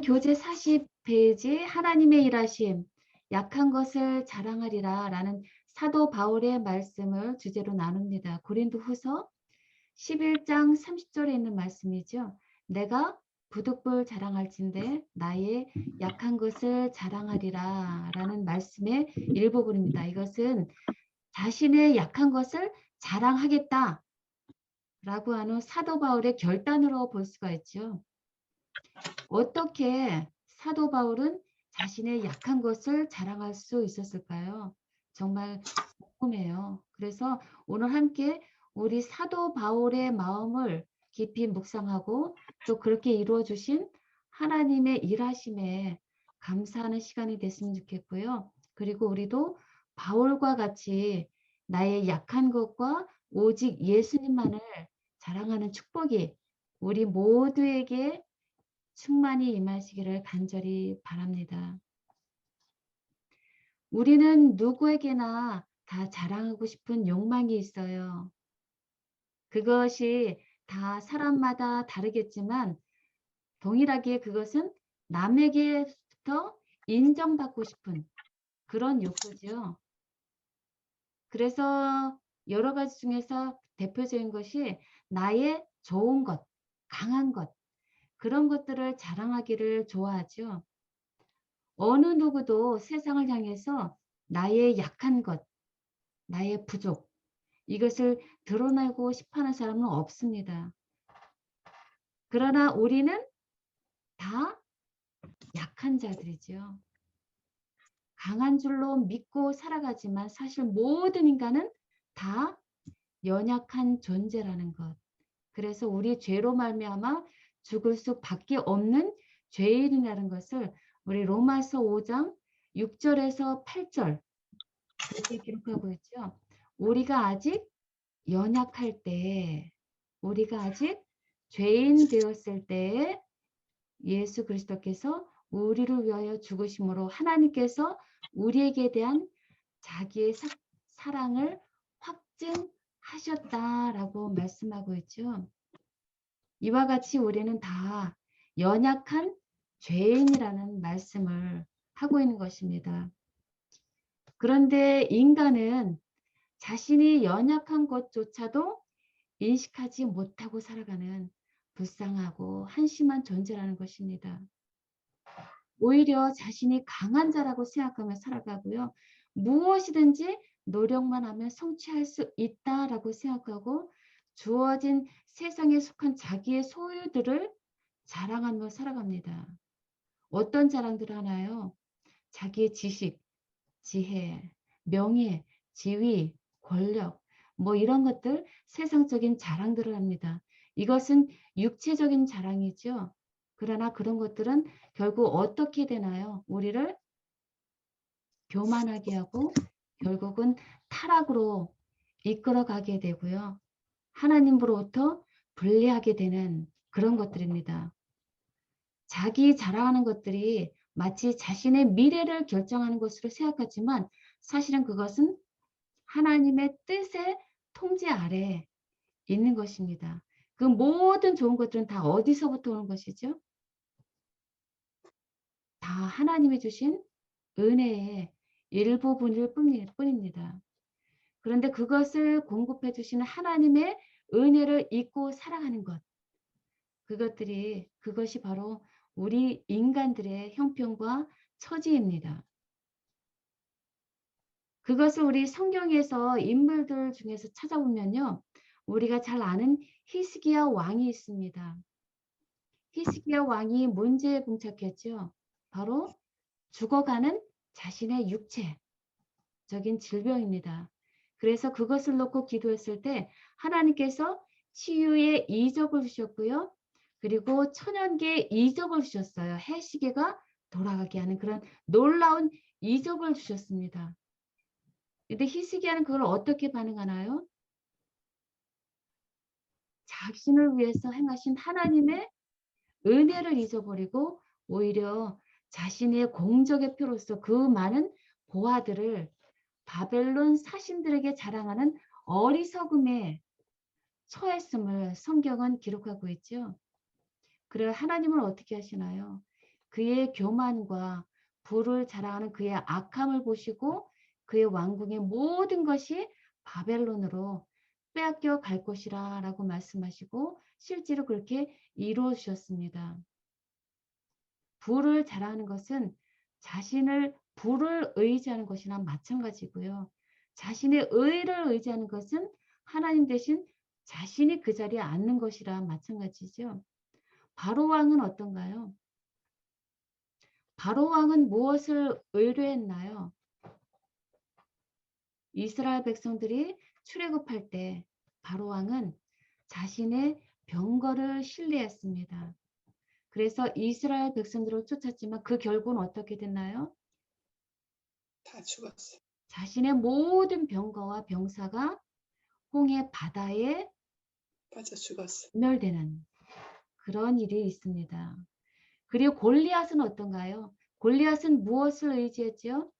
교재 40페이지 하나님의 일하심 약한 것을 자랑하리라 라는 사도 바울의 말씀을 주제로 나눕니다. 고린도후서 11장 30절에 있는 말씀이죠. 내가 부득불 자랑할진대 나의 약한 것을 자랑하리라 라는 말씀의 일부분입니다. 이것은 자신의 약한 것을 자랑하겠다 라고 하는 사도 바울의 결단으로 볼 수가 있죠. 어떻게 사도 바울은 자신의 약한 것을 자랑할 수 있었을까요? 정말 궁금해요. 그래서 오늘 함께 우리 사도 바울의 마음을 깊이 묵상하고 또 그렇게 이루어 주신 하나님의 일하심에 감사하는 시간이 됐으면 좋겠고요. 그리고 우리도 바울과 같이 나의 약한 것과 오직 예수님만을 자랑하는 축복이 우리 모두에게 충만히 임하시기를 간절히 바랍니다. 우리는 누구에게나 다 자랑하고 싶은 욕망이 있어요. 그것이 다 사람마다 다르겠지만 동일하게 그것은 남에게부터 인정받고 싶은 그런 욕구죠. 그래서 여러 가지 중에서 대표적인 것이 나의 좋은 것, 강한 것, 그런 것들을 자랑하기를 좋아하죠. 어느 누구도 세상을 향해서 나의 약한 것, 나의 부족, 이것을 드러내고 싶어하는 사람은 없습니다. 그러나 우리는 다 약한 자들이죠. 강한 줄로 믿고 살아가지만 사실 모든 인간은 다 연약한 존재라는 것. 그래서 우리 죄로 말미암아 죽을 수밖에 없는 죄인이라는 것을 우리 로마서 5장 6절에서 8절 이렇게 기록하고 있죠. 우리가 아직 연약할 때, 우리가 아직 죄인 되었을 때에 예수 그리스도께서 우리를 위하여 죽으심으로 하나님께서 우리에게 대한 자기의 사랑을 확증하셨다라고 말씀하고 있죠. 이와 같이 우리는 다 연약한 죄인이라는 말씀을 하고 있는 것입니다. 그런데 인간은 자신이 연약한 것조차도 인식하지 못하고 살아가는 불쌍하고 한심한 존재라는 것입니다. 오히려 자신이 강한 자라고 생각하며 살아가고요. 무엇이든지 노력만 하면 성취할 수 있다라고 생각하고 주어진 세상에 속한 자기의 소유들을 자랑하며 살아갑니다. 어떤 자랑들을 하나요? 자기의 지식, 지혜, 명예, 지위, 권력, 뭐 이런 것들 세상적인 자랑들을 합니다. 이것은 육체적인 자랑이죠. 그러나 그런 것들은 결국 어떻게 되나요? 우리를 교만하게 하고 결국은 타락으로 이끌어가게 되고요. 하나님으로부터 분리하게 되는 그런 것들입니다. 자기 자랑하는 것들이 마치 자신의 미래를 결정하는 것으로 생각하지만 사실은 그것은 하나님의 뜻의 통제 아래에 있는 것입니다. 그 모든 좋은 것들은 다 어디서부터 오는 것이죠? 다 하나님이 주신 은혜의 일부분일 뿐입니다. 그런데 그것을 공급해 주시는 하나님의 은혜를 잊고 살아가는 것, 그것이 바로 우리 인간들의 형편과 처지입니다. 그것을 우리 성경에서 인물들 중에서 찾아보면요. 우리가 잘 아는 히스기야 왕이 있습니다. 히스기야 왕이 문제에 봉착했죠. 바로 죽어가는 자신의 육체적인 질병입니다. 그래서 그것을 놓고 기도했을 때 하나님께서 치유의 이적을 주셨고요. 그리고 천연계의 이적을 주셨어요. 해시계가 돌아가게 하는 그런 놀라운 이적을 주셨습니다. 근데 히스기야는 그걸 어떻게 반응하나요? 자신을 위해서 행하신 하나님의 은혜를 잊어버리고 오히려 자신의 공적의 표로서 그 많은 보화들을 바벨론 사신들에게 자랑하는 어리석음에 처했음을 성경은 기록하고 있죠. 그래 하나님은 어떻게 하시나요? 그의 교만과 부를 자랑하는 그의 악함을 보시고 그의 왕궁의 모든 것이 바벨론으로 빼앗겨 갈 것이라 라고 말씀하시고 실제로 그렇게 이루어주셨습니다. 부를 자랑하는 것은 자신을 부를 의지하는 것이나 마찬가지고요. 자신의 의를 의지하는 것은 하나님 대신 자신이 그 자리에 앉는 것이라 마찬가지죠. 바로 왕은 어떤가요? 바로 왕은 무엇을 의뢰했나요? 이스라엘 백성들이 출애굽할 때 바로 왕은 자신의 병거를 신뢰했습니다. 그래서 이스라엘 백성들을 쫓았지만 그 결과는 어떻게 됐나요? 다 죽었어요. 자신의 모든 병거와 병사가 홍해 바다에 빠져 죽었어요. 멸되는 그런 일이 있습니다. 그리고 골리앗은 어떤가요? 골리앗은 무엇을 의지했죠?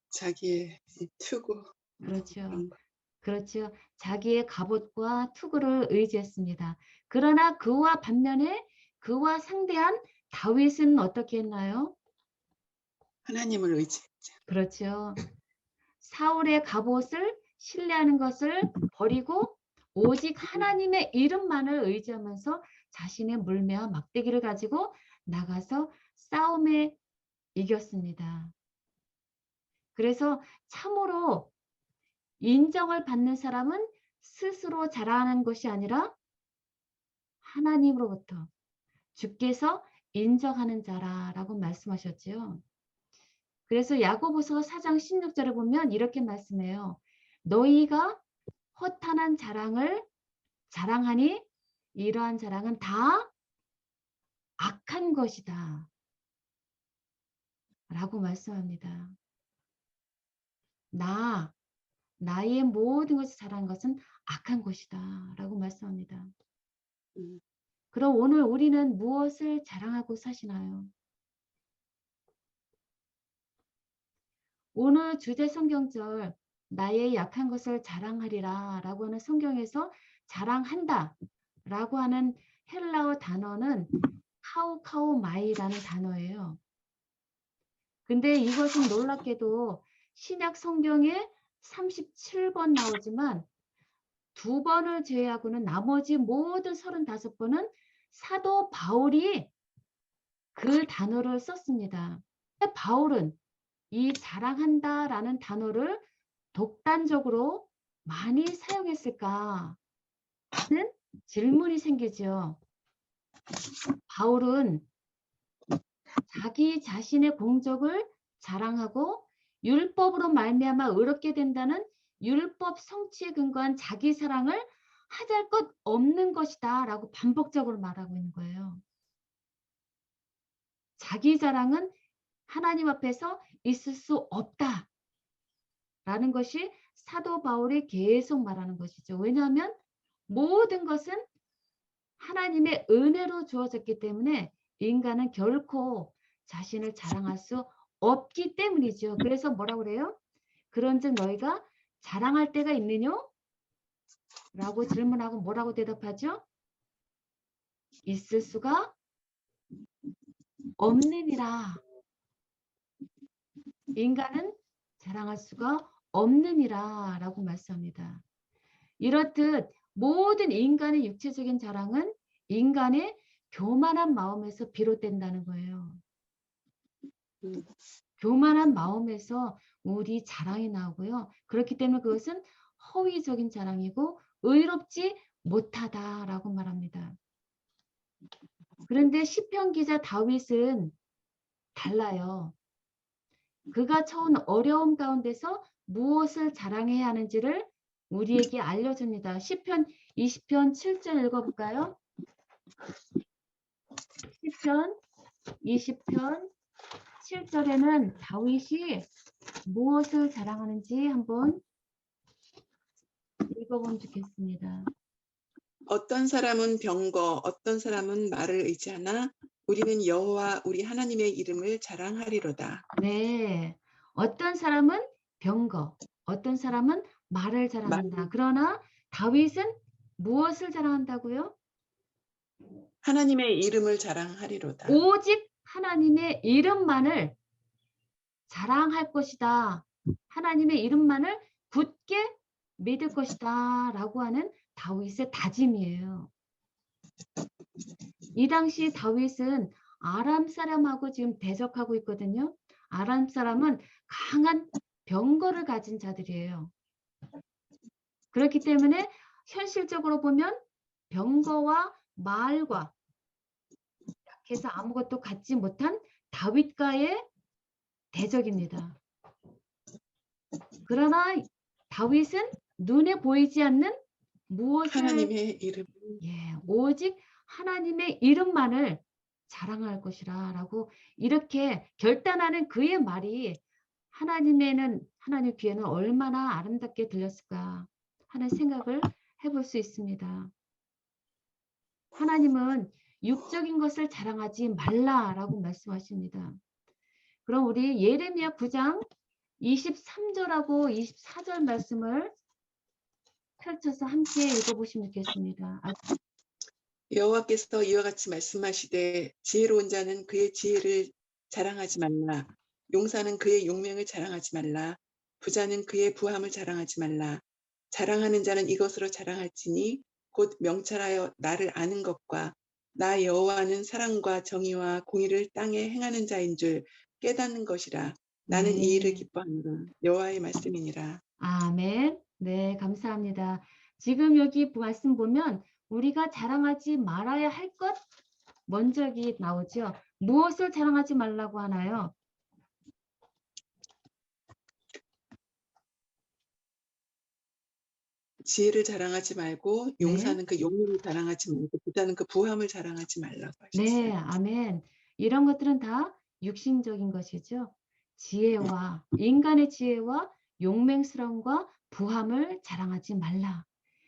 자기의 이 투구 그렇죠. 그런 거. 그렇죠. 자기의 갑옷과 투구를 의지했습니다. 그러나 그와 반면에 그와 상대한 다윗은 어떻게 했나요? 하나님을 의지했죠. 그렇죠. 사울의 갑옷을 신뢰하는 것을 버리고 오직 하나님의 이름만을 의지하면서 자신의 물매와 막대기를 가지고 나가서 싸움에 이겼습니다. 그래서 참으로 인정을 받는 사람은 스스로 자랑하는 것이 아니라 하나님으로부터 주께서 인정하는 자라라고 말씀하셨지요. 그래서 야고보서 4장 16절에 보면 이렇게 말씀해요. 너희가 허탄한 자랑을 자랑하니 이러한 자랑은 다 악한 것이다. 라고 말씀합니다. 나의 모든 것을 자랑한 것은 악한 것이다. 라고 말씀합니다. 그럼 오늘 우리는 무엇을 자랑하고 사시나요? 오늘 주제 성경절 나의 약한 것을 자랑하리라 라고 하는 성경에서 자랑한다 라고 하는 헬라어 단어는 카우카우마이라는 단어예요. 근데 이것은 놀랍게도 신약 성경에 37번 나오지만 2번을 제외하고는 나머지 모든 35번은 사도 바울이 그 단어를 썼습니다. 바울은 이 자랑한다라는 단어를 독단적으로 많이 사용했을까 하는 질문이 생기죠. 바울은 자기 자신의 공적을 자랑하고 율법으로 말미암아 의롭게 된다는 율법 성취에 근거한 자기 사랑을 하잘 것 없는 것이다 라고 반복적으로 말하고 있는 거예요. 자기 자랑은 하나님 앞에서 있을 수 없다 라는 것이 사도 바울이 계속 말하는 것이죠. 왜냐하면 모든 것은 하나님의 은혜로 주어졌기 때문에 인간은 결코 자신을 자랑할 수 없기 때문이죠. 그래서 뭐라고 그래요? 그런즉 너희가 자랑할 때가 있느냐? 라고 질문하고 뭐라고 대답하죠? 있을 수가 없느니라. 인간은 자랑할 수가 없느니라 라고 말씀합니다. 이렇듯 모든 인간의 육체적인 자랑은 인간의 교만한 마음에서 비롯된다는 거예요. 교만한 마음에서 우리 자랑이 나오고요. 그렇기 때문에 그것은 허위적인 자랑이고 의롭지 못하다라고 말합니다. 그런데 시편 기자 다윗은 달라요. 그가 처한 어려움 가운데서 무엇을 자랑해야 하는지를 우리에게 알려줍니다. 시편 20편 7절 읽어볼까요? 시편 20편 7절에는 다윗이 무엇을 자랑하는지 한번 읽어보면 좋겠습니다. 어떤 사람은 병거, 어떤 사람은 말을 의지하나 우리는 여호와 우리 하나님의 이름을 자랑하리로다. 네, 어떤 사람은 병거, 어떤 사람은 말을 자랑한다. 그러나 다윗은 무엇을 자랑한다고요? 하나님의 이름을 자랑하리로다. 오직 하나님의 이름만을 자랑할 것이다. 하나님의 이름만을 굳게 믿을 것이다. 라고 하는 다윗의 다짐이에요. 이 당시 다윗은 아람 사람하고 지금 대적하고 있거든요. 아람 사람은 강한 병거를 가진 자들이에요. 그렇기 때문에 현실적으로 보면 병거와 말과 약해서 아무것도 갖지 못한 다윗과의 대적입니다. 그러나 다윗은 눈에 보이지 않는 무엇을 하나님의 이름. 오직 하나님의 이름만을 자랑할 것이라 라고 이렇게 결단하는 그의 말이 하나님 귀에는 얼마나 아름답게 들렸을까 하는 생각을 해볼 수 있습니다. 하나님은 육적인 것을 자랑하지 말라라고 말씀하십니다. 그럼 우리 예레미야 9장 23절하고 24절 말씀을 펼쳐서 함께 읽어보시면 좋겠습니다. 여호와께서 이와 같이 말씀하시되 지혜로운 자는 그의 지혜를 자랑하지 말라. 용사는 그의 용맹을 자랑하지 말라. 부자는 그의 부함을 자랑하지 말라. 자랑하는 자는 이것으로 자랑할지니 곧 명철하여 나를 아는 것과 나 여호와는 사랑과 정의와 공의를 땅에 행하는 자인 줄 깨닫는 것이라. 나는 이 일을 기뻐하노라. 여호와의 말씀이니라. 아멘. 네, 감사합니다. 지금 여기 말씀 보면 우리가 자랑하지 말아야 할 것 먼저 여기 나오죠. 무엇을 자랑하지 말라고 하나요? 지혜를 자랑하지 말고 용사는 그 용의를 자랑하지 말고 부자는 그 부함을 자랑하지 말라고 하셨어요. 네, 아멘. 이런 것들은 다 육신적인 것이죠. 지혜와 인간의 지혜와 용맹스러움과 부함을 자랑하지 말라.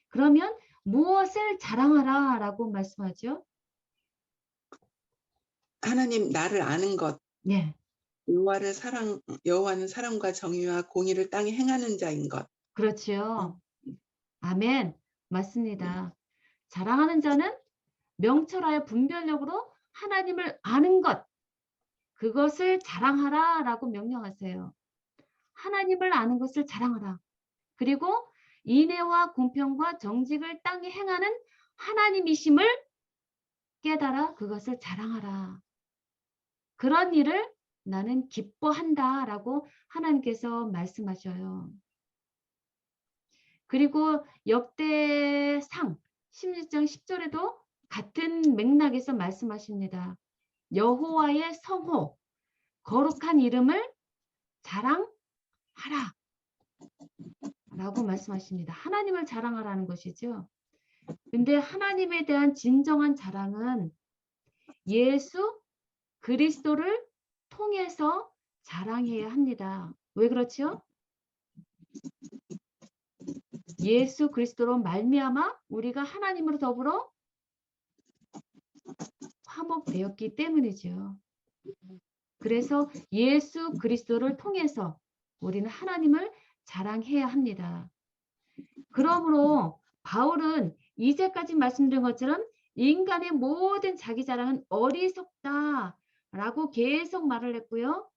그러면 무엇을 자랑하라 라고 말씀하죠? 하나님 나를 아는 것, 네, 여호와는 사랑과 정의와 공의를 땅에 행하는 자인 것. 그렇죠. 아멘. 맞습니다. 자랑하는 자는 명철하여 분별력으로 하나님을 아는 것, 그것을 자랑하라 라고 명령하세요. 하나님을 아는 것을 자랑하라. 그리고 인애와 공평과 정직을 땅에 행하는 하나님이심을 깨달아 그것을 자랑하라. 그런 일을 나는 기뻐한다 라고 하나님께서 말씀하셔요. 그리고 역대상 16장 10절에도 같은 맥락에서 말씀하십니다. 여호와의 성호, 거룩한 이름을 자랑하라 라고 말씀하십니다. 하나님을 자랑하라는 것이죠. 근데 하나님에 대한 진정한 자랑은 예수 그리스도를 통해서 자랑해야 합니다. 왜 그렇죠? 예수 그리스도로 말미암아 우리가 하나님으로 더불어 화목되었기 때문이죠. 그래서 예수 그리스도를 통해서 우리는 하나님을 자랑해야 합니다. 그러므로 바울은 이제까지 말씀드린 것처럼 인간의 모든 자기 자랑은 어리석다라고 계속 말을 했고요.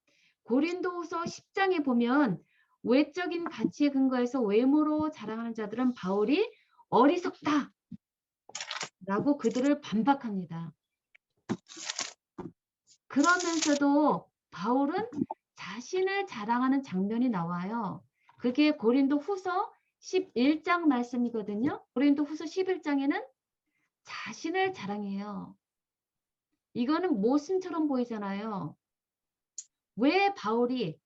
고린도후서 10장에 보면 외적인 가치에 근거해서 외모로 자랑하는 자들은 바울이 어리석다라고 그들을 반박합니다. 그러면서도 바울은 자신을 자랑하는 장면이 나와요. 그게 고린도후서 11장 말씀이거든요. 고린도후서 11장에는 자신을 자랑해요. 이거는 모순처럼 보이잖아요. 왜 바울이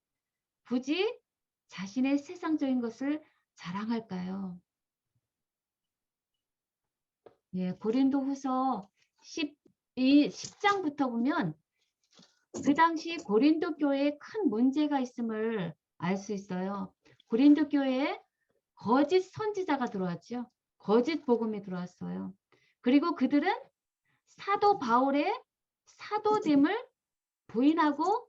굳이 자신의 세상적인 것을 자랑할까요? 예, 고린도후서 10장부터 보면 그 당시 고린도 교회에 큰 문제가 있음을 알 수 있어요. 고린도 교회에 거짓 선지자가 들어왔죠. 거짓 복음이 들어왔어요. 그리고 그들은 사도 바울의 사도됨을 부인하고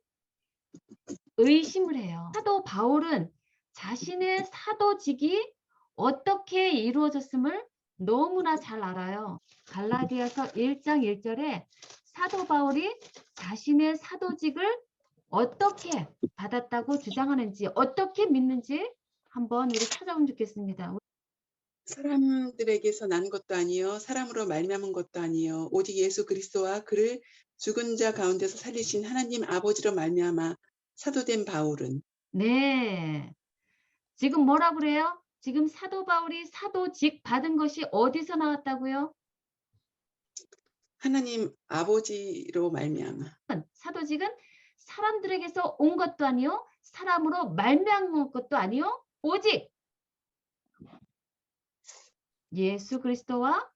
의심을 해요. 사도 바울은 자신의 사도직이 어떻게 이루어졌음을 너무나 잘 알아요. 갈라디아서 1장 1절에 사도 바울이 자신의 사도직을 어떻게 받았다고 주장하는지, 어떻게 믿는지 한번 우리 찾아보면 좋겠습니다. 사람들에게서 난 것도 아니요 사람으로 말미암은 것도 아니요 오직 예수 그리스도와 그를 죽은 자 가운데서 살리신 하나님 아버지로 말미암아 사도된 바울은 네. 지금 뭐라 그래요? 지금 사도 바울이 사도직 받은 것이 어디서 나왔다고요? 하나님 아버지로 말미암아 사도직은 사람들에게서 온 것도 아니요, 사람으로 말미암은 것도 아니요, 오직 예수 그리스도와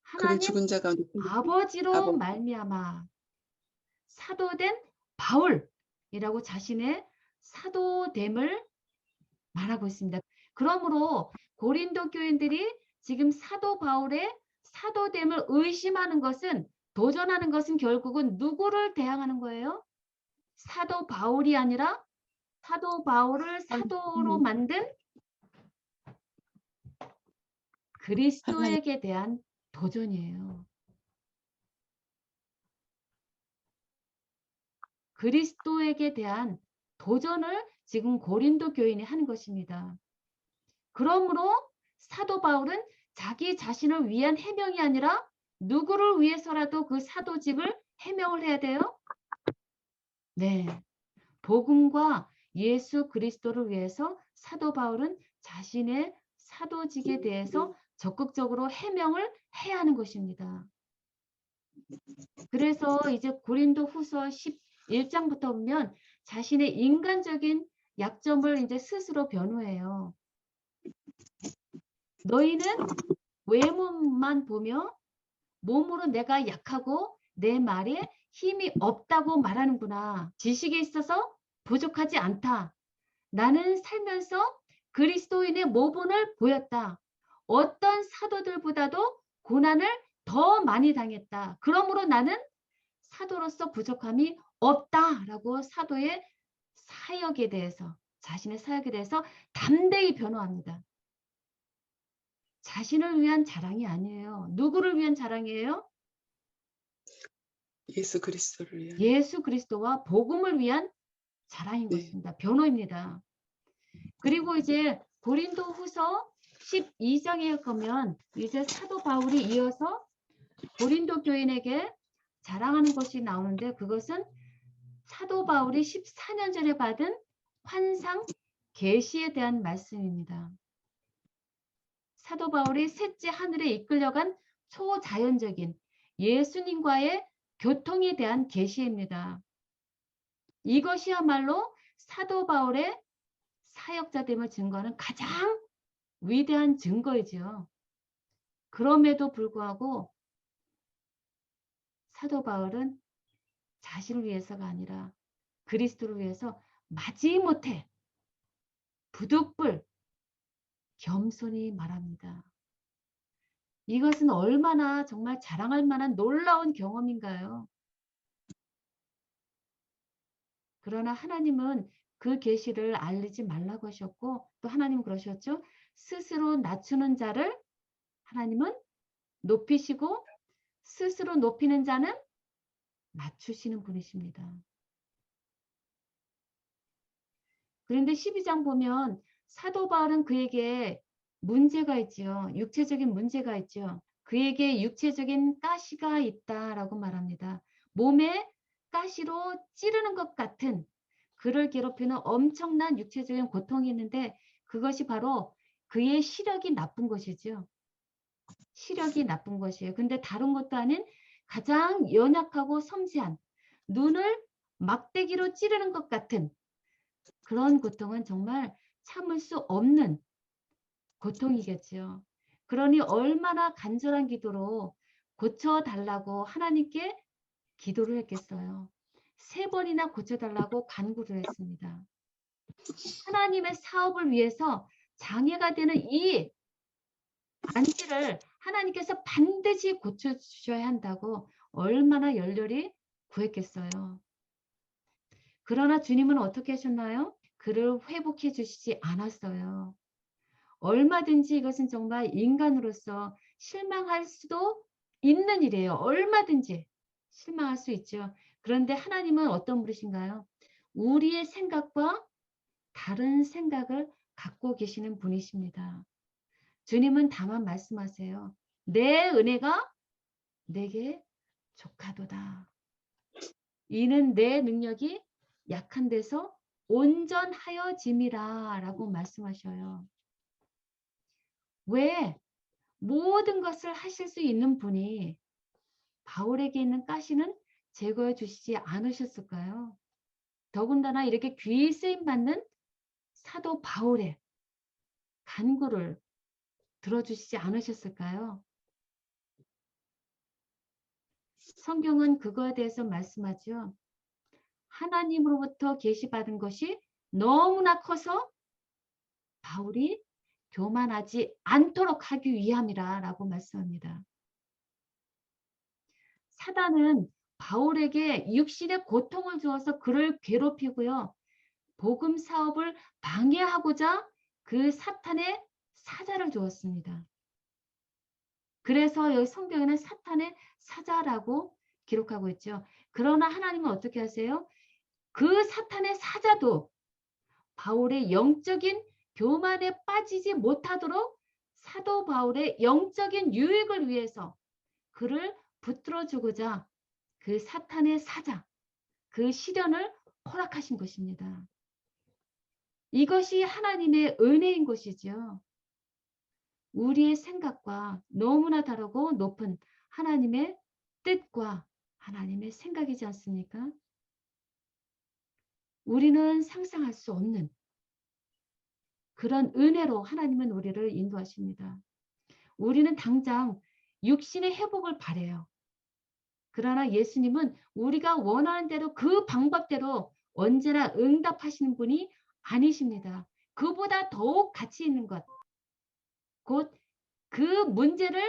그를 하나님 죽은 자 가운데 살리신 아버지로 아버지 말미암아 사도된 바울이라고 자신의 사도됨을 말하고 있습니다. 그러므로 고린도 교인들이 지금 사도 바울의 사도됨을 의심하는 것은, 도전하는 것은 결국은 누구를 대항하는 거예요? 사도 바울이 아니라 사도 바울을 사도로 만든 하나님 그리스도에게 대한 도전이에요. 그리스도에게 대한 도전을 지금 고린도 교인이 하는 것입니다. 그러므로 사도 바울은 자기 자신을 위한 해명이 아니라 누구를 위해서라도 그 사도직을 해명을 해야 돼요? 네. 복음과 예수 그리스도를 위해서 사도 바울은 자신의 사도직에 대해서 적극적으로 해명을 해야 하는 것입니다. 그래서 이제 고린도 후서 11장부터 보면 자신의 인간적인 약점을 이제 스스로 변호해요. 너희는 외모만 보며 몸으로 내가 약하고 내 말에 힘이 없다고 말하는구나. 지식에 있어서 부족하지 않다. 나는 살면서 그리스도인의 모본을 보였다. 어떤 사도들보다도 고난을 더 많이 당했다. 그러므로 나는 사도로서 부족함이 없다라고 사도의 사역에 대해서, 자신의 사역에 대해서 담대히 변호합니다. 자신을 위한 자랑이 아니에요. 누구를 위한 자랑이에요? 예수 그리스도를 위한 예수 그리스도와 복음을 위한 자랑인 네. 것입니다. 변호입니다. 그리고 이제 고린도 후서 12장에 가면 이제 사도 바울이 이어서 고린도 교인에게 자랑하는 것이 나오는데, 그것은 사도 바울이 14년 전에 받은 환상 계시에 대한 말씀입니다. 사도 바울이 셋째 하늘에 이끌려간 초자연적인 예수님과의 교통에 대한 계시입니다. 이것이야말로 사도 바울의 사역자됨을 증거하는 가장 위대한 증거이지요. 그럼에도 불구하고 사도 바울은 자신을 위해서가 아니라 그리스도를 위해서 마지못해 부득불 겸손히 말합니다. 이것은 얼마나 정말 자랑할 만한 놀라운 경험인가요? 그러나 하나님은 그 계시를 알리지 말라고 하셨고, 또 하나님은 그러셨죠. 스스로 낮추는 자를 하나님은 높이시고 스스로 높이는 자는 낮추시는 분이십니다. 그런데 12장 보면 사도 바울은 그에게 문제가 있지요. 육체적인 문제가 있죠. 그에게 육체적인 가시가 있다라고 말합니다. 몸에 가시로 찌르는 것 같은, 그를 괴롭히는 엄청난 육체적인 고통이 있는데, 그것이 바로 그의 시력이 나쁜 것이죠. 시력이 나쁜 것이에요. 근데 다른 것도 아닌 가장 연약하고 섬세한, 눈을 막대기로 찌르는 것 같은 그런 고통은 정말 참을 수 없는 고통이겠지요. 그러니 얼마나 간절한 기도로 고쳐달라고 하나님께 기도를 했겠어요. 3번이나 고쳐달라고 간구를 했습니다. 하나님의 사업을 위해서 장애가 되는 이 안지를 하나님께서 반드시 고쳐주셔야 한다고 얼마나 열렬히 구했겠어요. 그러나 주님은 어떻게 하셨나요? 그를 회복해 주시지 않았어요. 얼마든지 이것은 정말 인간으로서 실망할 수도 있는 일이에요. 얼마든지 실망할 수 있죠. 그런데 하나님은 어떤 분이신가요? 우리의 생각과 다른 생각을 갖고 계시는 분이십니다. 주님은 다만 말씀하세요. 내 은혜가 내게 족하도다. 이는 내 능력이 약한 데서 온전하여짐이라 라고 말씀하셔요. 왜 모든 것을 하실 수 있는 분이 바울에게 있는 가시는 제거해 주시지 않으셨을까요? 더군다나 이렇게 귀히 쓰임받는 사도 바울의 간구를 들어주시지 않으셨을까요? 성경은 그거에 대해서 말씀하죠. 하나님으로부터 계시받은 것이 너무나 커서 바울이 교만하지 않도록 하기 위함이라 라고 말씀합니다. 사단은 바울에게 육신의 고통을 주어서 그를 괴롭히고요. 복음 사업을 방해하고자 그 사탄의 사자를 주었습니다. 그래서 여기 성경에는 사탄의 사자라고 기록하고 있죠. 그러나 하나님은 어떻게 하세요? 그 사탄의 사자도 바울의 영적인 교만에 빠지지 못하도록 사도 바울의 영적인 유익을 위해서 그를 붙들어 주고자 그 사탄의 사자, 그 시련을 허락하신 것입니다. 이것이 하나님의 은혜인 것이죠. 우리의 생각과 너무나 다르고 높은 하나님의 뜻과 하나님의 생각이지 않습니까? 우리는 상상할 수 없는 그런 은혜로 하나님은 우리를 인도하십니다. 우리는 당장 육신의 회복을 바라요. 그러나 예수님은 우리가 원하는 대로 그 방법대로 언제나 응답하시는 분이 아니십니다. 그보다 더욱 가치 있는 것, 곧 그 문제를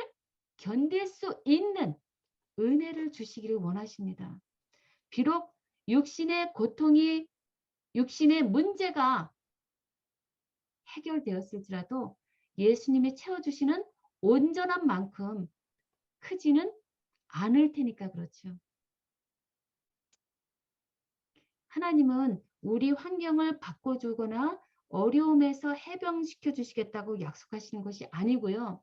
견딜 수 있는 은혜를 주시기를 원하십니다. 비록 육신의 고통이, 육신의 문제가 해결되었을지라도 예수님이 채워주시는 온전한 만큼 크지는 않을 테니까 그렇죠. 하나님은 우리 환경을 바꿔주거나 어려움에서 해병시켜 주시겠다고 약속하시는 것이 아니고요.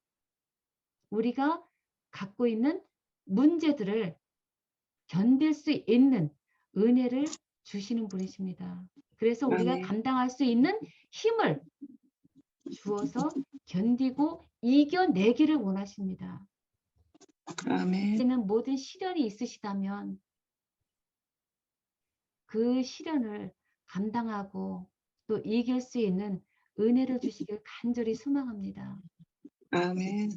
우리가 갖고 있는 문제들을 견딜 수 있는 은혜를 주시는 분이십니다. 그래서 우리가 아멘. 감당할 수 있는 힘을 주어서 견디고 이겨내기를 원하십니다. 아멘. 이제는 모든 시련이 있으시다면 그 시련을 감당하고 또 이길 수 있는 은혜를 주시길 간절히 소망합니다. 아멘.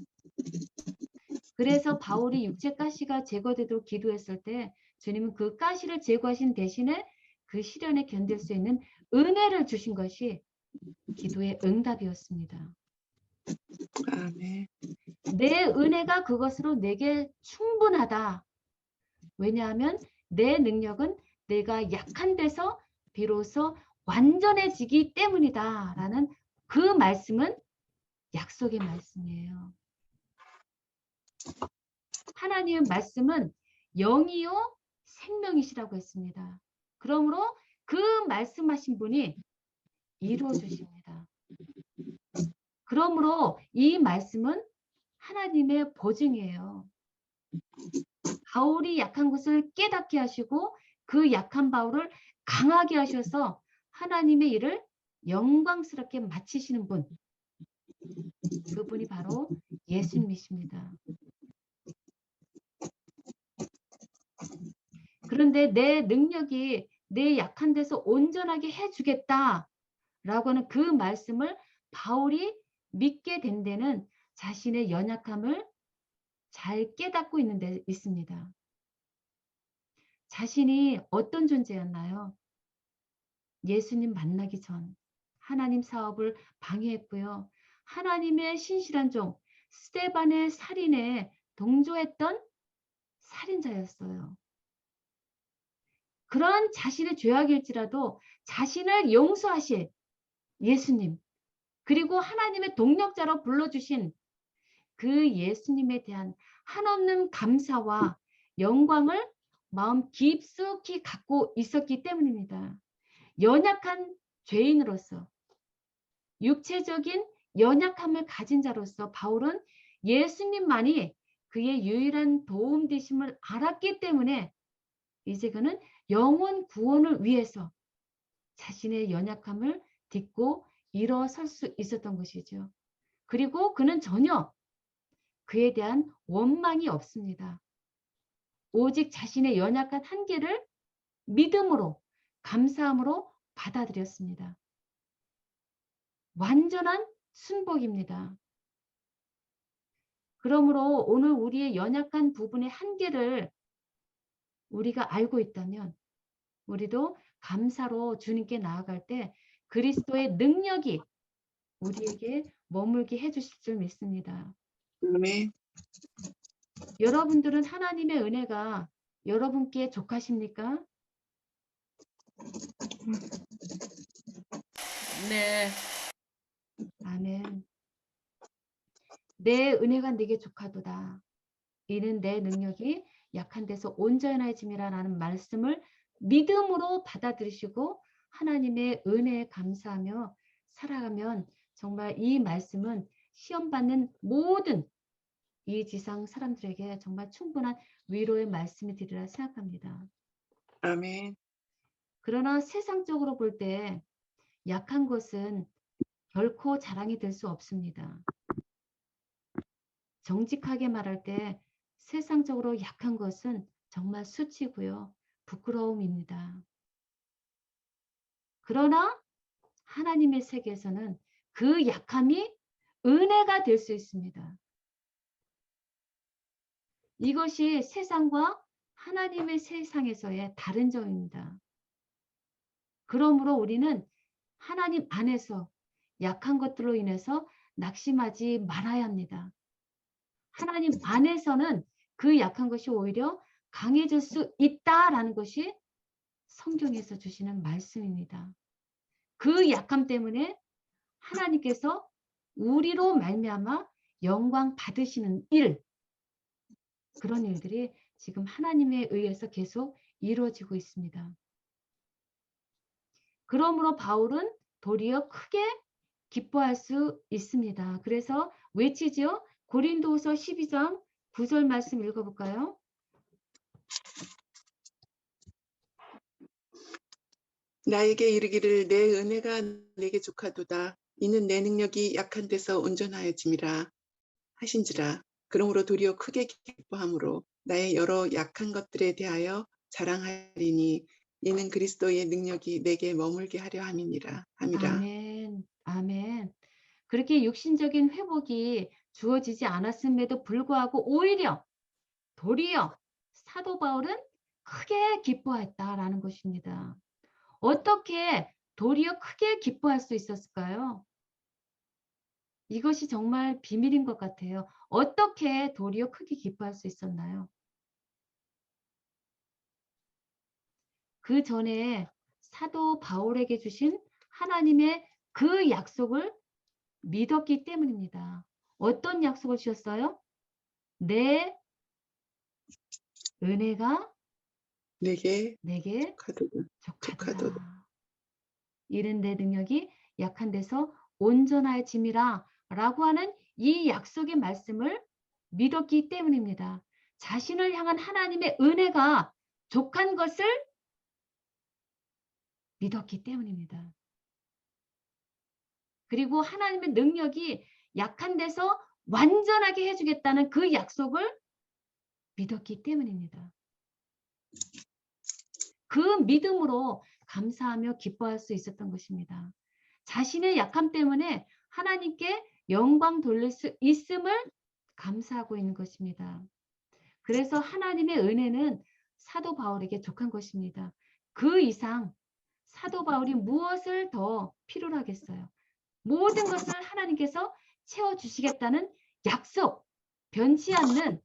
그래서 바울이 육체 가시가 제거되도록 기도했을 때 주님은 그 가시를 제거하신 대신에 그 시련에 견딜 수 있는 은혜를 주신 것이 기도의 응답이었습니다. 아멘. 내 은혜가 그것으로 내게 충분하다. 왜냐하면 내 능력은 내가 약한 데서 비로소 완전해지기 때문이다. 라는 그 말씀은 약속의 말씀이에요. 하나님의 말씀은 영이요 생명이시라고 했습니다. 그러므로 그 말씀하신 분이 이루어 주십니다. 그러므로 이 말씀은 하나님의 보증이에요. 바울이 약한 것을 깨닫게 하시고 그 약한 바울을 강하게 하셔서 하나님의 일을 영광스럽게 마치시는 분. 그분이 바로 예수님이십니다. 그런데 내 능력이 내 약한 데서 온전하게 해주겠다라고 하는 그 말씀을 바울이 믿게 된 데는 자신의 연약함을 잘 깨닫고 있는 데 있습니다. 자신이 어떤 존재였나요? 예수님 만나기 전 하나님 사업을 방해했고요. 하나님의 신실한 종 스데반의 살인에 동조했던 살인자였어요. 그런 자신의 죄악일지라도 자신을 용서하실 예수님, 그리고 하나님의 동력자로 불러주신 그 예수님에 대한 한없는 감사와 영광을 마음 깊숙이 갖고 있었기 때문입니다. 연약한 죄인으로서, 육체적인 연약함을 가진 자로서 바울은 예수님만이 그의 유일한 도움 되심을 알았기 때문에 이제 그는 영혼 구원을 위해서 자신의 연약함을 딛고 일어설 수 있었던 것이죠. 그리고 그는 전혀 그에 대한 원망이 없습니다. 오직 자신의 연약한 한계를 믿음으로, 감사함으로 받아들였습니다. 완전한 순복입니다. 그러므로 오늘 우리의 연약한 부분의 한계를 우리가 알고 있다면 우리도 감사로 주님께 나아갈 때 그리스도의 능력이 우리에게 머물게 해주실 줄 믿습니다. 아멘. 여러분들은 하나님의 은혜가 여러분께 족하십니까? 네. 아멘. 내 은혜가 네게 족하도다. 이는 내 능력이 약한 데서 온전해짐이라는 말씀을 믿음으로 받아들이시고 하나님의 은혜에 감사하며 살아가면 정말 이 말씀은 시험받는 모든 이 지상 사람들에게 정말 충분한 위로의 말씀이 되리라 생각합니다. 아멘. 그러나 세상적으로 볼 때 약한 것은 결코 자랑이 될 수 없습니다. 정직하게 말할 때 세상적으로 약한 것은 정말 수치고요. 부끄러움입니다. 그러나 하나님의 세계에서는 그 약함이 은혜가 될 수 있습니다. 이것이 세상과 하나님의 세상에서의 다른 점입니다. 그러므로 우리는 하나님 안에서 약한 것들로 인해서 낙심하지 말아야 합니다. 하나님 안에서는 그 약한 것이 오히려 강해질 수 있다라는 것이 성경에서 주시는 말씀입니다. 그 약함 때문에 하나님께서 우리로 말미암아 영광 받으시는 일, 그런 일들이 지금 하나님에 의해서 계속 이루어지고 있습니다. 그러므로 바울은 도리어 크게 기뻐할 수 있습니다. 그래서 외치죠. 고린도후서 12장 9절 말씀 읽어볼까요? 나에게 이르기를 내 은혜가 내게 족하도다. 이는 내 능력이 약한 데서 온전하여짐이라 하신지라. 그러므로 도리어 크게 기뻐함으로 나의 여러 약한 것들에 대하여 자랑하리니 이는 그리스도의 능력이 내게 머물게 하려 함이니라. 아멘. 아멘. 그렇게 육신적인 회복이 주어지지 않았음에도 불구하고 오히려 도리어 사도 바울은 크게 기뻐했다라는 것입니다. 어떻게 도리어 크게 기뻐할 수 있었을까요? 이것이 정말 비밀인 것 같아요. 어떻게 도리어 크게 기뻐할 수 있었나요? 그 전에 사도 바울에게 주신 하나님의 그 약속을 믿었기 때문입니다. 어떤 약속을 주셨어요? 내 은혜가 내게 내게 족하도다. 족하도다. 이른 내 능력이 약한 데서 온전하여짐이라 라고 하는 이 약속의 말씀을 믿었기 때문입니다. 자신을 향한 하나님의 은혜가 족한 것을 믿었기 때문입니다. 그리고 하나님의 능력이 약한 데서 완전하게 해주겠다는 그 약속을 믿었기 때문입니다. 그 믿음으로 감사하며 기뻐할 수 있었던 것입니다. 자신의 약함 때문에 하나님께 영광 돌릴 수 있음을 감사하고 있는 것입니다. 그래서 하나님의 은혜는 사도 바울에게 족한 것입니다. 그 이상 사도 바울이 무엇을 더 필요로 하겠어요? 모든 것을 하나님께서 채워주시겠다는 약속, 변치 않는,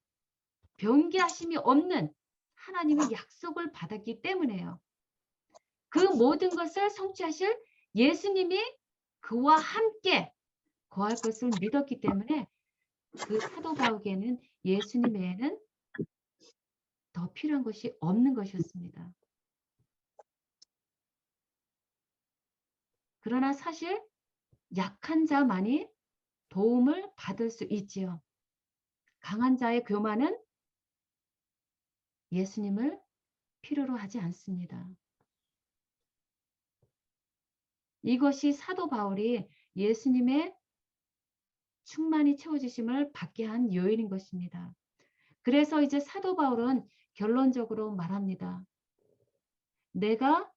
변개하심이 없는 하나님의 약속을 받았기 때문에요. 그 모든 것을 성취하실 예수님이 그와 함께 거할 것을 믿었기 때문에 그 사도 바울에게는 예수님 외에는 더 필요한 것이 없는 것이었습니다. 그러나 사실 약한 자만이 도움을 받을 수 있지요. 강한 자의 교만은 예수님을 필요로 하지 않습니다. 이것이 사도 바울이 예수님의 충만히 채워주심을 받게 한 요인인 것입니다. 그래서 이제 사도 바울은 결론적으로 말합니다. 내가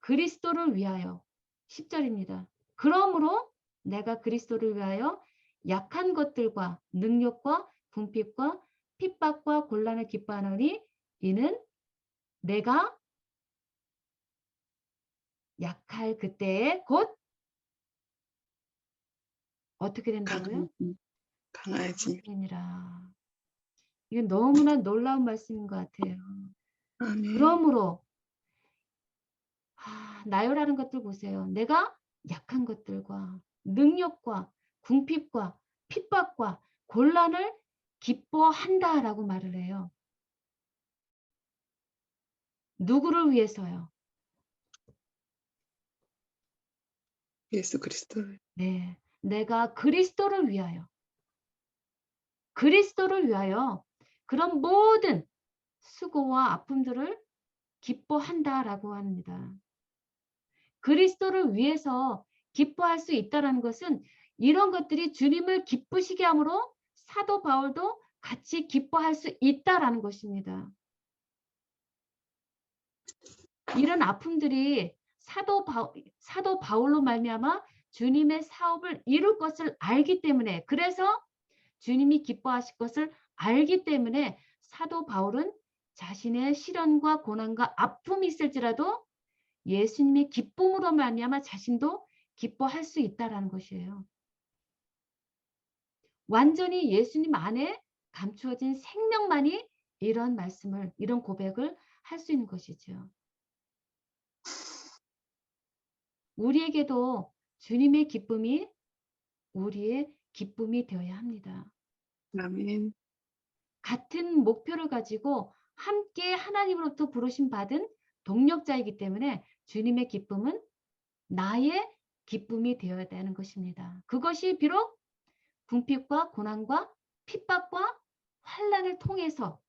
그리스도를 위하여 10절입니다. 그러므로 내가 그리스도를 위하여 약한 것들과 능력과 궁핍과 핍박과 곤란을 기뻐하노니 이는 내가 약할 그때에 곧 어떻게 된다고요? 강하지. 강해지니라. 이건 너무나 놀라운 말씀인 것 같아요. 아멘. 그러므로 나열하는 것들 보세요. 내가 약한 것들과 능력과 궁핍과 핍박과 곤란을 기뻐한다라고 말을 해요. 누구를 위해서요? 예수 그리스도. 네, 내가 그리스도를 위하여 그리스도를 위하여 그런 모든 수고와 아픔들을 기뻐한다라고 합니다. 그리스도를 위해서 기뻐할 수 있다는 것은 이런 것들이 주님을 기쁘시게 함으로 사도 바울도 같이 기뻐할 수 있다라는 것입니다. 이런 아픔들이 사도 바울로 말미암아 주님의 사업을 이룰 것을 알기 때문에, 그래서 주님이 기뻐하실 것을 알기 때문에 사도 바울은 자신의 시련과 고난과 아픔이 있을지라도 예수님의 기쁨으로 말미암아 자신도 기뻐할 수 있다라는 것이에요. 완전히 예수님 안에 감추어진 생명만이 이런 말씀을, 이런 고백을 할 수 있는 것이죠. 우리에게도 주님의 기쁨이 우리의 기쁨이 되어야 합니다. 아멘. 같은 목표를 가지고 함께 하나님으로부터 부르심 받은 동력자이기 때문에 주님의 기쁨은 나의 기쁨이 되어야 되는 것입니다. 그것이 비록 궁핍과 고난과 핍박과 환난을 통해서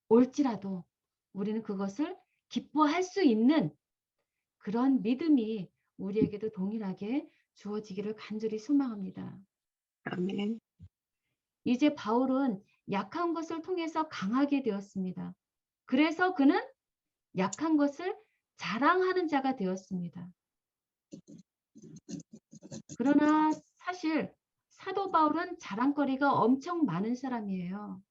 올지라도 우리는 그것을 기뻐할 수 있는 그런 믿음이 우리에게도 동일하게 주어지기를 간절히 소망합니다. 아멘. 이제 바울은 약한 것을 통해서 강하게 되었습니다. 그래서 그는 약한 것을 자랑하는 자가 되었습니다. 그러나 사실 사도 바울은 자랑거리가 엄청 많은 사람이에요.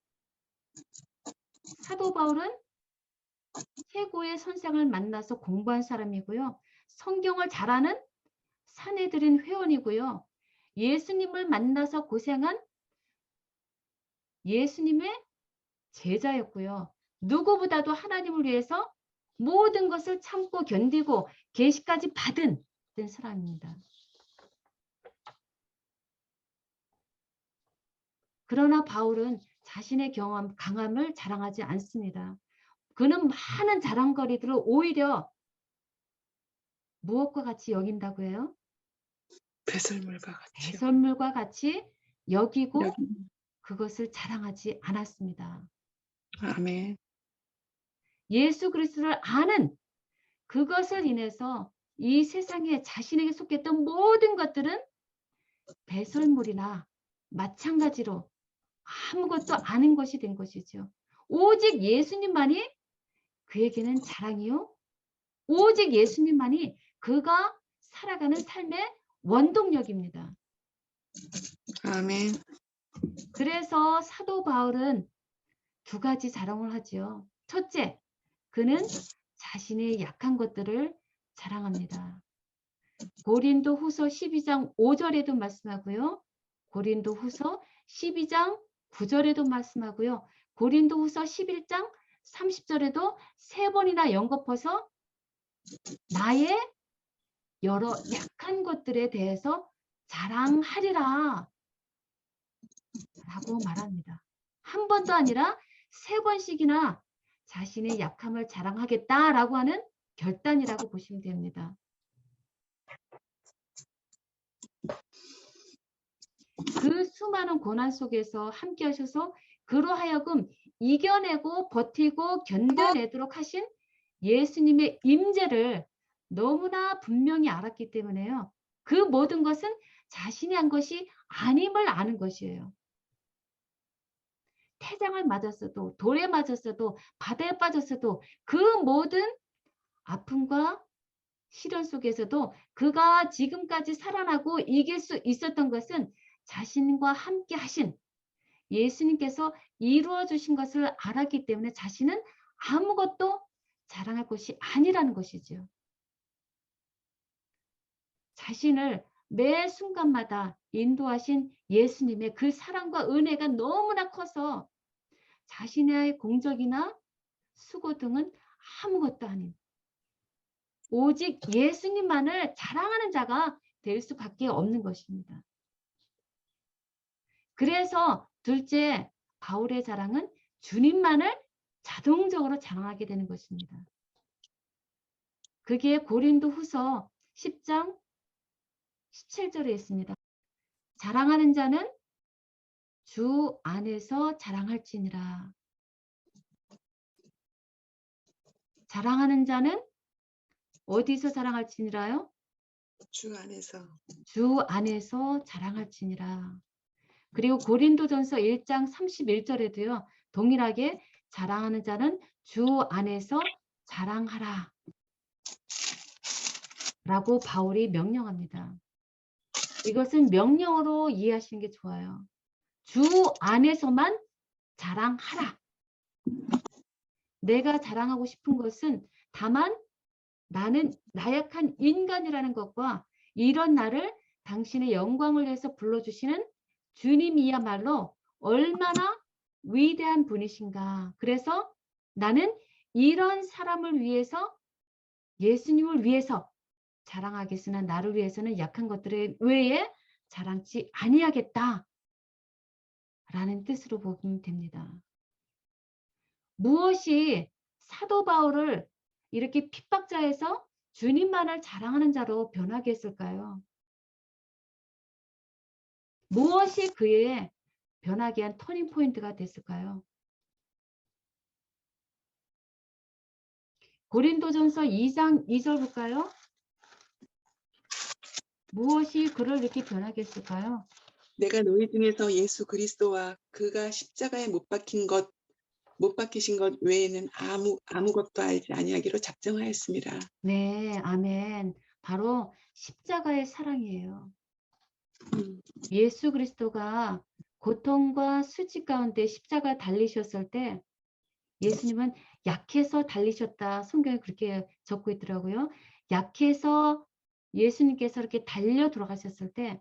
사도 바울은 최고의 선생을 만나서 공부한 사람이고요. 성경을 잘 아는 사내들인 회원이고요. 예수님을 만나서 고생한 예수님의 제자였고요. 누구보다도 하나님을 위해서 모든 것을 참고 견디고 계시까지 받은 사람입니다. 그러나 바울은 자신의 경험, 강함을 자랑하지 않습니다. 그는 많은 자랑거리들을 오히려 무엇과 같이 여긴다고 해요? 배설물과 같이요. 배설물과 같이 여기고 여기. 그것을 자랑하지 않았습니다. 아멘. 예수 그리스도를 아는 그것을 인해서 이 세상에 자신에게 속했던 모든 것들은 배설물이나 마찬가지로 아무것도 아닌 것이 된 것이죠. 오직 예수님만이 그에게는 자랑이요. 오직 예수님만이 그가 살아가는 삶의 원동력입니다. 아멘. 그래서 사도 바울은 두 가지 자랑을 하지요. 첫째, 그는 자신의 약한 것들을 자랑합니다. 고린도 후서 12장 5절에도 말씀하고요. 고린도 후서 12장 9절에도 말씀하고요. 고린도 후서 11장 30절에도 세 번이나 연거퍼서 나의 여러 약한 것들에 대해서 자랑하리라 라고 말합니다. 한 번도 아니라 3번씩이나 자신의 약함을 자랑하겠다라고 하는 결단이라고 보시면 됩니다. 그 수많은 고난 속에서 함께 하셔서 그로 하여금 이겨내고 버티고 견뎌내도록 하신 예수님의 임재를 너무나 분명히 알았기 때문에요. 그 모든 것은 자신이 한 것이 아님을 아는 것이에요. 태장을 맞았어도 돌에 맞았어도 바다에 빠졌어도 그 모든 아픔과 시련 속에서도 그가 지금까지 살아나고 이길 수 있었던 것은 자신과 함께 하신 예수님께서 이루어 주신 것을 알았기 때문에 자신은 아무것도 자랑할 것이 아니라는 것이죠. 자신을 매 순간마다 인도하신 예수님의 그 사랑과 은혜가 너무나 커서 자신의 공적이나 수고 등은 아무것도 아닌 오직 예수님만을 자랑하는 자가 될 수밖에 없는 것입니다. 그래서 둘째, 바울의 자랑은 주님만을 자동적으로 자랑하게 되는 것입니다. 그게 고린도후서 10장 17절에 있습니다. 자랑하는 자는 주 안에서 자랑할지니라. 자랑하는 자는 어디서 자랑할지니라요? 주 안에서. 주 안에서 자랑할지니라. 그리고 고린도전서 1장 31절에도요. 동일하게 자랑하는 자는 주 안에서 자랑하라. 라고 바울이 명령합니다. 이것은 명령으로 이해하시는 게 좋아요. 주 안에서만 자랑하라. 내가 자랑하고 싶은 것은 다만 나는 나약한 인간이라는 것과 이런 나를 당신의 영광을 위해서 불러주시는 주님이야말로 얼마나 위대한 분이신가. 그래서 나는 이런 사람을 위해서 예수님을 위해서 자랑하겠으나 나를 위해서는 약한 것들에 외에 자랑치 아니하겠다. 라는 뜻으로 보면 됩니다. 무엇이 사도 바울을 이렇게 핍박자에서 주님만을 자랑하는 자로 변하게 했을까요? 무엇이 그의 변하게 한 터닝 포인트가 됐을까요? 고린도전서 2장 2절 볼까요? 무엇이 그를 이렇게 변하게 했을까요? 내가 너희 중에서 예수 그리스도와 그가 십자가에 못 박히신 것 외에는 아무것도 알지 아니하기로 작정하였습니다. 네, 아멘. 바로 십자가의 사랑이에요. 예수 그리스도가 고통과 수치 가운데 십자가 달리셨을 때 예수님은 약해서 달리셨다. 성경에 그렇게 적고 있더라고요. 약해서 예수님께서 이렇게 달려 돌아가셨을 때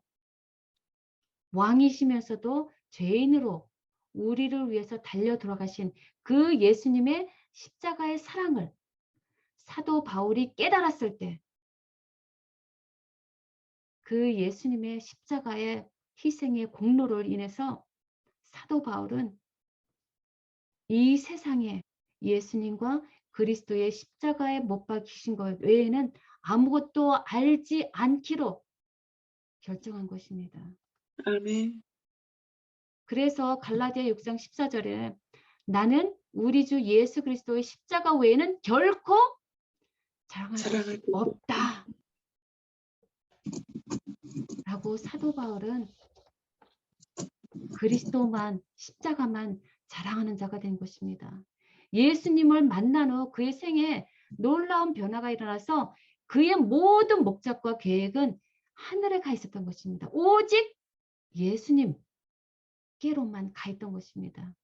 왕이시면서도 죄인으로 우리를 위해서 달려 돌아가신 그 예수님의 십자가의 사랑을 사도 바울이 깨달았을 때 그 예수님의 십자가의 희생의 공로를 인해서 사도 바울은 이 세상에 예수님과 그리스도의 십자가에 못 박히신 것 외에는 아무것도 알지 않기로 결정한 것입니다. 아멘. 그래서 갈라디아 6장 14절에 나는 우리 주 예수 그리스도의 십자가 외에는 결코 자랑할 것이 없다. 라고 사도 바울은 그리스도만 십자가만 자랑하는 자가 된 것입니다. 예수님을 만난 후 그의 생에 놀라운 변화가 일어나서 그의 모든 목적과 계획은 하늘에 가 있었던 것입니다. 오직 예수님께로만 가 있던 것입니다.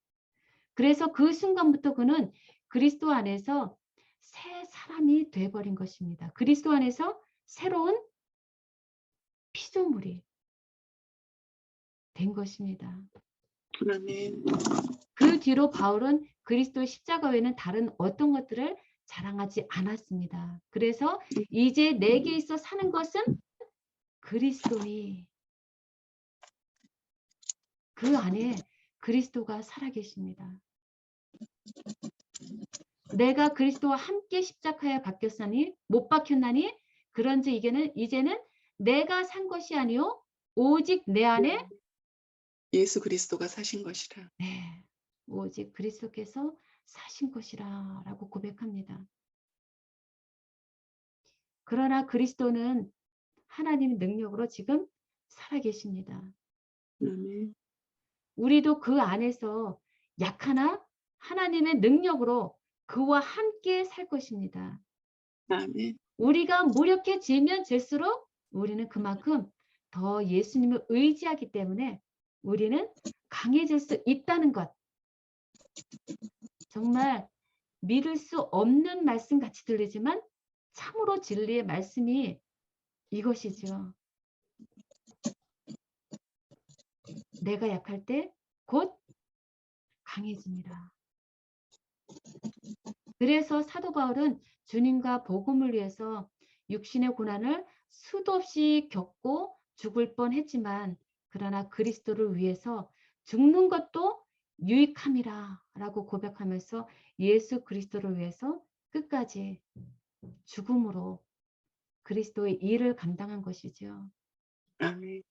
그래서 그 순간부터 그는 그리스도 안에서 새 사람이 돼버린 것입니다. 그리스도 안에서 새로운 피조물이 된 것입니다. 아멘. 그 뒤로 바울은 그리스도의 십자가 외에는 다른 어떤 것들을 자랑하지 않았습니다. 그래서 이제 내게 있어 사는 것은 그리스도니 그 안에 그리스도가 살아계십니다. 내가 그리스도와 함께 십자가에 박혔으니 못 박혔나니 그런즉 이제는 내가 산 것이 아니요 오직 내 안에 예수 그리스도가 사신 것이라. 네, 오직 그리스도께서 사신 것이라 라고 고백합니다. 그러나 그리스도는 하나님의 능력으로 지금 살아계십니다. 아멘. 우리도 그 안에서 약하나 하나님의 능력으로 그와 함께 살 것입니다. 아멘. 우리가 무력해지면 질수록 우리는 그만큼 더 예수님을 의지하기 때문에 우리는 강해질 수 있다는 것. 정말 믿을 수 없는 말씀 같이 들리지만 참으로 진리의 말씀이 이것이죠. 내가 약할 때 곧 강해집니다. 그래서 사도 바울은 주님과 복음을 위해서 육신의 고난을 수도 없이 겪고 죽을 뻔했지만 그러나 그리스도를 위해서 죽는 것도 유익함이라 라고 고백하면서 예수 그리스도를 위해서 끝까지 죽음으로 그리스도의 일을 감당한 것이죠. 아멘.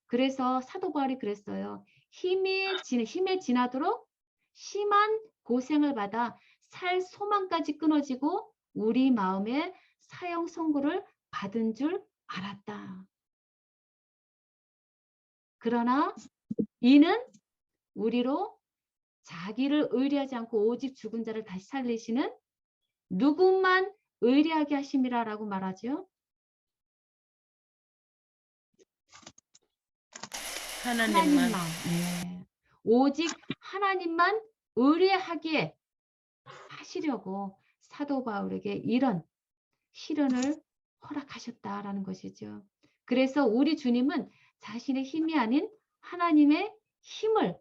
그래서 사도 바울이 그랬어요. 힘에 지나도록 심한 고생을 받아 살 소망까지 끊어지고 우리 마음에 사형 선고를 받은 줄 알았다. 그러나 이는 우리로 자기를 의리하지 않고 오직 죽은 자를 다시 살리시는 누구만 의리하게 하심이라라고 말하죠. 하나님만. 네. 오직 하나님만 의뢰하게 하시려고 사도 바울에게 이런 시련을 허락하셨다라는 것이죠. 그래서 우리 주님은 자신의 힘이 아닌 하나님의 힘을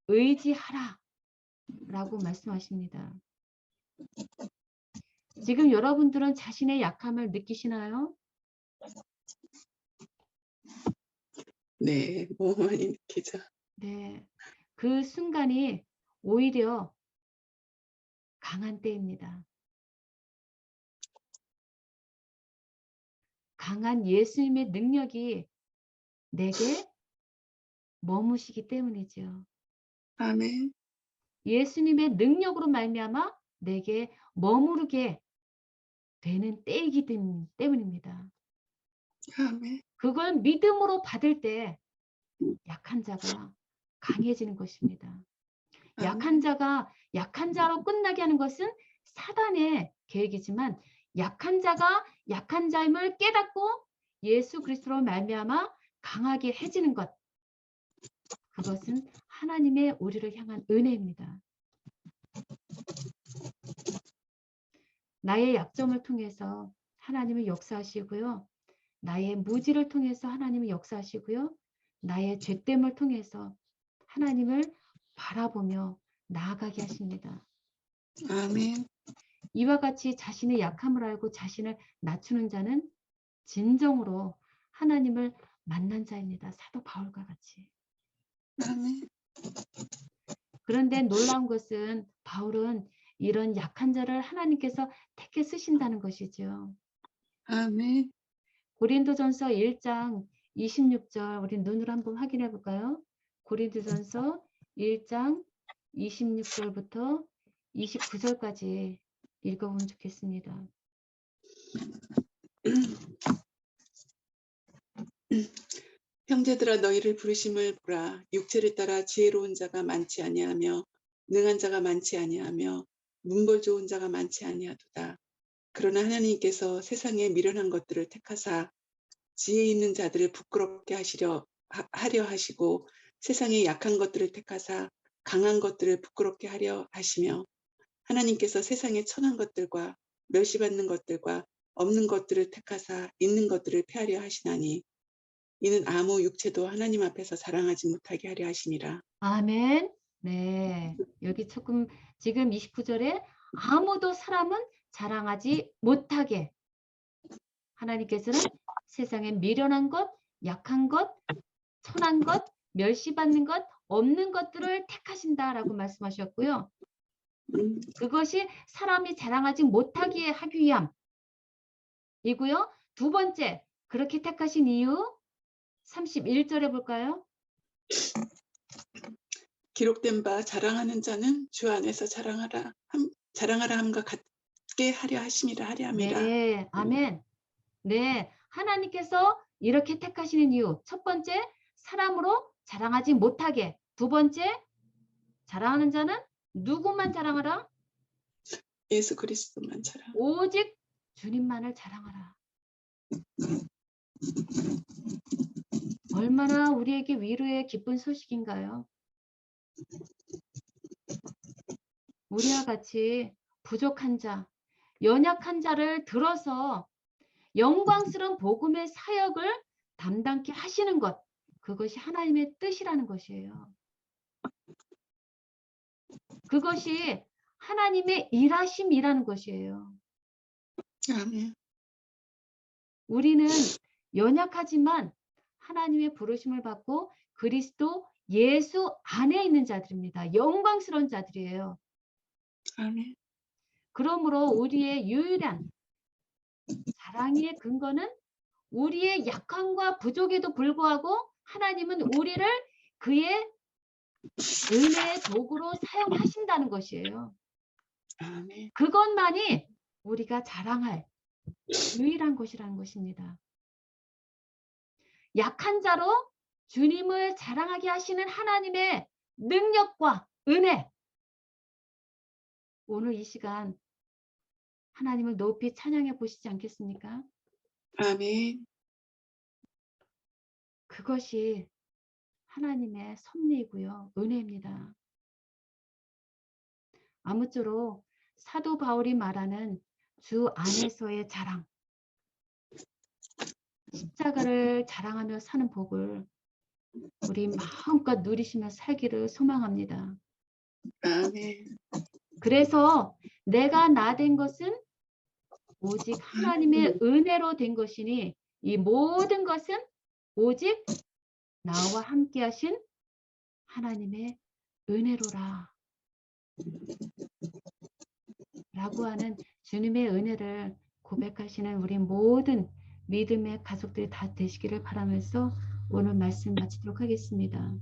의지하라 라고 말씀하십니다. 지금 여러분들은 자신의 약함을 느끼시나요? 네, 너무 많이 느끼죠. 네. 그 순간이 오히려 강한 때입니다. 강한 예수님의 능력이 내게 머무시기 때문이죠. 아멘. 예수님의 능력으로 말미암아 내게 머무르게 되는 때이기 때문입니다. 아멘. 그걸 믿음으로 받을 때 약한 자가 강해지는 것입니다. 약한 자가 약한 자로 끝나게 하는 것은 사단의 계획이지만 약한 자가 약한 자임을 깨닫고 예수 그리스도로 말미암아 강하게 해지는 것, 그것은 하나님의 우리를 향한 은혜입니다. 나의 약점을 통해서 하나님은 역사하시고요. 나의 무지를 통해서 하나님은 역사하시고요. 나의 죄됨을 통해서 하나님을 바라보며 나아가게 하십니다. 아멘. 이와 같이 자신의 약함을 알고 자신을 낮추는 자는 진정으로 하나님을 만난 자입니다. 사도 바울과 같이. 아멘. 그런데 놀라운 것은 바울은 이런 약한 자를 하나님께서 택해 쓰신다는 것이죠. 아멘. 고린도전서 1장 26절 우리 눈으로 한번 확인해 볼까요? 고린도전서 1장 26절부터 29절까지 읽어보면 좋겠습니다. 형제들아 너희를 부르심을 보라. 육체를 따라 지혜로운 자가 많지 아니하며 능한 자가 많지 아니하며 문벌 좋은 자가 많지 아니하도다. 그러나 하나님께서 세상에 미련한 것들을 택하사 지혜 있는 자들을 부끄럽게 하려 하시고 세상에 약한 것들을 택하사 강한 것들을 부끄럽게 하려 하시며 하나님께서 세상에 천한 것들과 멸시받는 것들과 없는 것들을 택하사 있는 것들을 폐하려 하시나니 이는 아무 육체도 하나님 앞에서 자랑하지 못하게 하려 하심이라. 아멘. 네. 여기 조금 지금 29절에 아무도 사람은 자랑하지 못하게 하나님께서는 세상에 미련한 것, 약한 것, 천한 것, 멸시받는 것, 없는 것들을 택하신다라고 말씀하셨고요. 그것이 사람이 자랑하지 못하게 하기 위함이고요. 두 번째, 그렇게 택하신 이유 31절에 볼까요? 기록된 바 자랑하는 자는 주 안에서 자랑하라 함과 같게 하려 하심이라 하려 함이라. 네, 아멘. 네, 하나님께서 이렇게 택하시는 이유. 첫 번째, 사람으로 자랑하지 못하게. 두 번째, 자랑하는 자는 누구만 자랑하라? 예수 그리스도만 자랑. 오직 주님만을 자랑하라. 얼마나 우리에게 위로의 기쁜 소식인가요? 우리와 같이 부족한 자, 연약한 자를 들어서 영광스러운 복음의 사역을 담당케 하시는 것, 그것이 하나님의 뜻이라는 것이에요. 그것이 하나님의 일하심이라는 것이에요. 아멘. 우리는 연약하지만 하나님의 부르심을 받고 그리스도 예수 안에 있는 자들입니다. 영광스러운 자들이에요. 아멘. 그러므로 우리의 유일한 자랑의 근거는 우리의 약함과 부족에도 불구하고 하나님은 우리를 그의 은혜의 도구로 사용하신다는 것이에요. 아멘. 그것만이 우리가 자랑할 유일한 것이라는 것입니다. 약한 자로 주님을 자랑하게 하시는 하나님의 능력과 은혜. 오늘 이 시간 하나님을 높이 찬양해 보시지 않겠습니까? 아멘. 그것이 하나님의 섭리이고요. 은혜입니다. 아무쪼록 사도 바울이 말하는 주 안에서의 자랑, 십자가를 자랑하며 사는 복을 우리 마음껏 누리시며 살기를 소망합니다. 아멘. 그래서 내가 나 된 것은 오직 하나님의 은혜로 된 것이니 이 모든 것은 오직 나와 함께 하신 하나님의 은혜로라 라고 하는 주님의 은혜를 고백하시는 우리 모든 믿음의 가족들이 다 되시기를 바라면서 오늘 말씀 마치도록 하겠습니다.